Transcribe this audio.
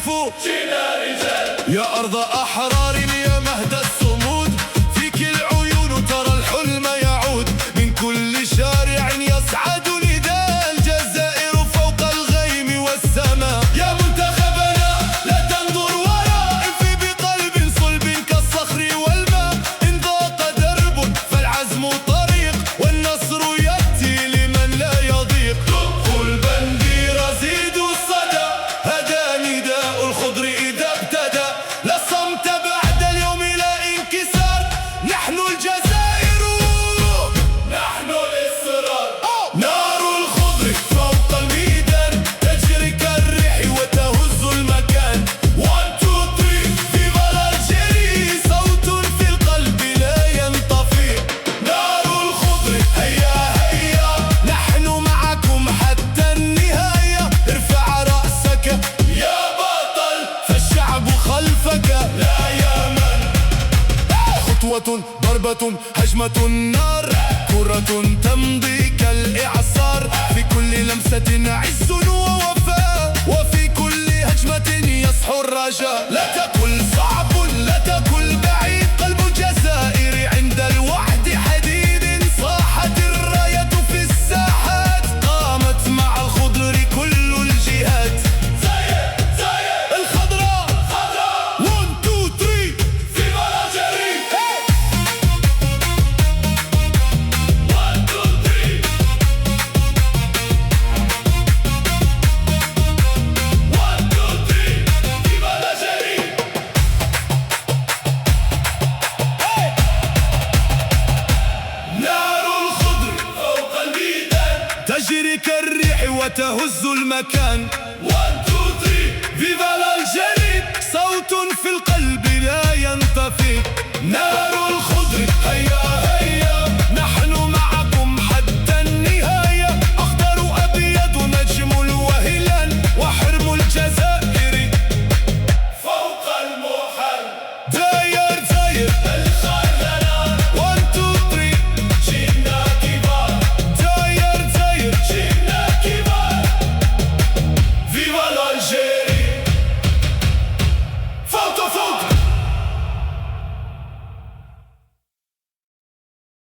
فوق جينا رجال يا أرض أحرار يا مهد الصمود، فيك العيون ترى الحلم يعود، من كل شارع يصعد نداء الجزائر فوق الغيم والسماء. يا منتخبنا لا تنظر وراء، في بقلب صلب كالصخر والماء، إن ضاق درب فالعزم طريق، والنصر يأتي لمن لا يضيق. دقوا البندير زيدوا الصدى، هذا نداء الخضر إذا ابتدى، لا صمت بعد اليوم لا انكسار، نحن الجزائر نحن الإصرار. نار الخضر فوق الميدان تجري كالريح وتهز المكان. 1 2 3 فيفا الجيري، صوت في القلب لا ينطفي. نار الخضر هيا هيا، نحن معكم حتى النهاية. ارفع رأسك يا بطل فالشعب خلفك لا يأمن. خطوة ضربة هجمة نار، كرة تمضي كالإعصار، في كل لمسة عز ووفاء، وفي كل هجمة يصحو الرجاء. لا تقل صعب لا تقل بعيد، قلب الجزائر عند الوحد حديد، صاحت الراية في الساحات، قامت مع الخضر كل الجهات. الخضراء 1 2 3 فيفا الجيري. 1 2 3 1 2 3 فيفا الجيري. نار الخضر فوق الميدان تجري كالريح وتهز المكان. 1 2 3 فيفا الجيري، صوت في القلب لا ينطفي. نار